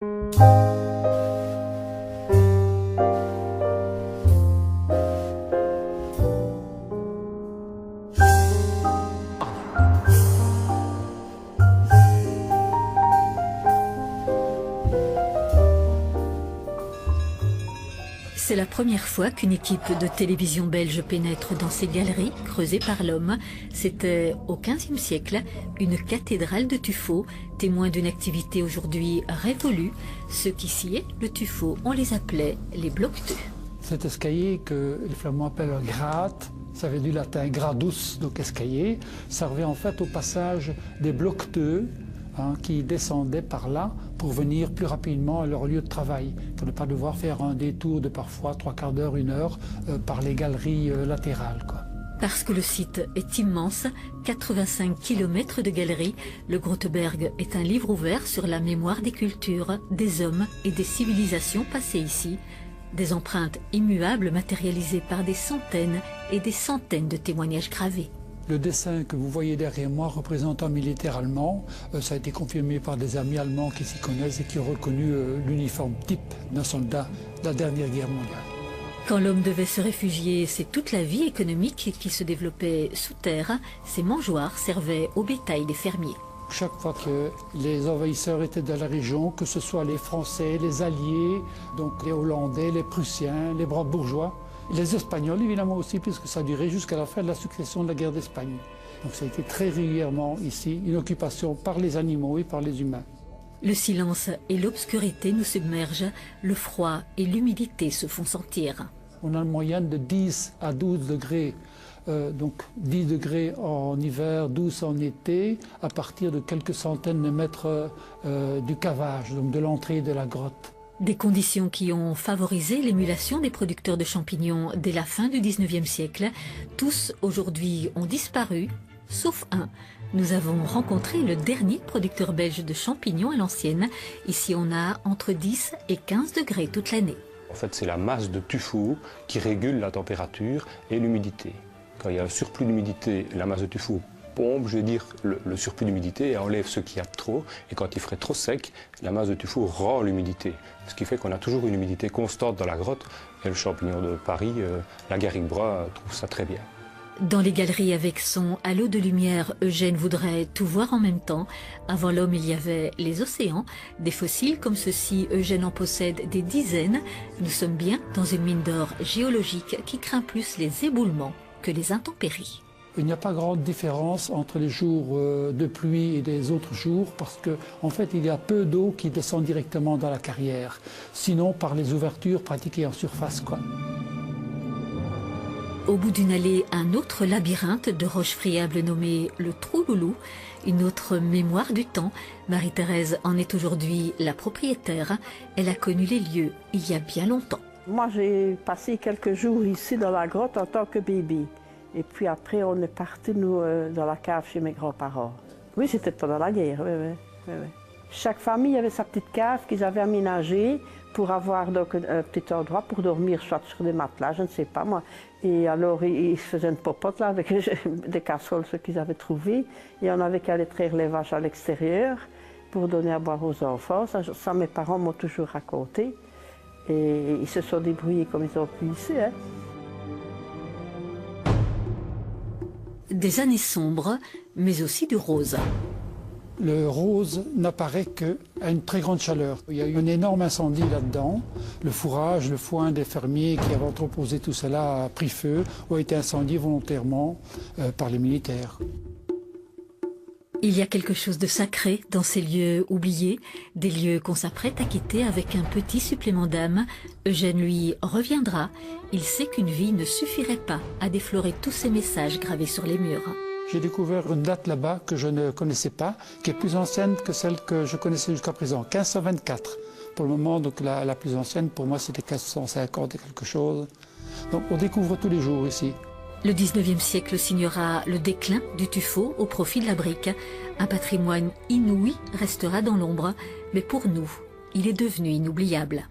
C'est la première fois qu'une équipe de télévision belge pénètre dans ces galeries creusées par l'homme. C'était au XVe siècle une cathédrale de tuffeau, témoin d'une activité aujourd'hui révolue. Ceux qui sciaient le tuffeau, on les appelait les bloqueteux. Cet escalier que les Flamands appellent un grate, ça vient du latin gradus, donc escalier, ça revient en fait au passage des bloqueteux qui descendaient par là pour venir plus rapidement à leur lieu de travail, pour ne pas devoir faire un détour de parfois 3/4 d'heure, 1 heure par les galeries latérales, quoi. Parce que le site est immense, 85 km de galeries, le Groteberg est un livre ouvert sur la mémoire des cultures, des hommes et des civilisations passées ici. Des empreintes immuables matérialisées par des centaines et des centaines de témoignages gravés. Le dessin que vous voyez derrière moi représente un militaire allemand. Ça a été confirmé par des amis allemands qui s'y connaissent et qui ont reconnu l'uniforme type d'un soldat de la dernière guerre mondiale. Quand l'homme devait se réfugier, c'est toute la vie économique qui se développait sous terre. Ces mangeoires servaient au bétail des fermiers. Chaque fois que les envahisseurs étaient dans la région, que ce soit les Français, les Alliés, donc les Hollandais, les Prussiens, les Brandebourgeois, les Espagnols évidemment aussi, puisque ça a duré jusqu'à la fin de la succession de la guerre d'Espagne. Donc ça a été très régulièrement ici une occupation par les animaux et par les humains. Le silence et l'obscurité nous submergent, le froid et l'humidité se font sentir. On a une moyenne de 10 à 12 degrés, donc 10 degrés en hiver, 12 en été, à partir de quelques centaines de mètres du cavage, donc de l'entrée de la grotte. Des conditions qui ont favorisé l'émulation des producteurs de champignons dès la fin du XIXe siècle. Tous aujourd'hui ont disparu, sauf un. Nous avons rencontré le dernier producteur belge de champignons à l'ancienne. Ici, on a entre 10 et 15 degrés toute l'année. En fait, c'est la masse de tuffeau qui régule la température et l'humidité. Quand il y a un surplus d'humidité, la masse de tuffeau pompe, je veux dire, le surplus d'humidité et enlève ce qu'il y a de trop. Et quand il ferait trop sec, la masse de tuffeau rend l'humidité. Ce qui fait qu'on a toujours une humidité constante dans la grotte. Et le champignon de Paris, la garrigue-bras, trouve ça très bien. Dans les galeries avec son halo de lumière, Eugène voudrait tout voir en même temps. Avant l'homme, il y avait les océans, des fossiles comme ceux-ci, Eugène en possède des dizaines. Nous sommes bien dans une mine d'or géologique qui craint plus les éboulements que les intempéries. Il n'y a pas grande différence entre les jours de pluie et les autres jours parce qu'en fait, il y a peu d'eau qui descend directement dans la carrière, sinon par les ouvertures pratiquées en surface, quoi. Au bout d'une allée, un autre labyrinthe de roches friables nommé le Trou-Loulou, une autre mémoire du temps. Marie-Thérèse en est aujourd'hui la propriétaire. Elle a connu les lieux il y a bien longtemps. Moi, j'ai passé quelques jours ici dans la grotte en tant que bébé. Et puis après, on est partis, nous, dans la cave chez mes grands-parents. Oui, c'était pendant la guerre, oui. Chaque famille avait sa petite cave qu'ils avaient aménagée pour avoir donc un petit endroit pour dormir, soit sur des matelas, je ne sais pas moi. Et alors, ils faisaient une popote là, avec des casseroles, ceux qu'ils avaient trouvés. Et on avait qu'à aller traire les vaches à l'extérieur pour donner à boire aux enfants. Ça mes parents m'ont toujours raconté. Et ils se sont débrouillés comme ils ont pu ici, hein. Des années sombres, mais aussi du rose. Le rose n'apparaît qu'à une très grande chaleur. Il y a eu un énorme incendie là-dedans. Le fourrage, le foin des fermiers qui avaient entreposé tout cela a pris feu ou a été incendié volontairement par les militaires. Il y a quelque chose de sacré dans ces lieux oubliés, des lieux qu'on s'apprête à quitter avec un petit supplément d'âme. Eugène, lui, reviendra. Il sait qu'une vie ne suffirait pas à déflorer tous ces messages gravés sur les murs. J'ai découvert une date là-bas que je ne connaissais pas, qui est plus ancienne que celle que je connaissais jusqu'à présent, 1524. Pour le moment, donc la plus ancienne, pour moi, c'était 1550 et quelque chose. Donc on découvre tous les jours ici. Le 19e siècle signera le déclin du tuffeau au profit de la brique. Un patrimoine inouï restera dans l'ombre, mais pour nous, il est devenu inoubliable.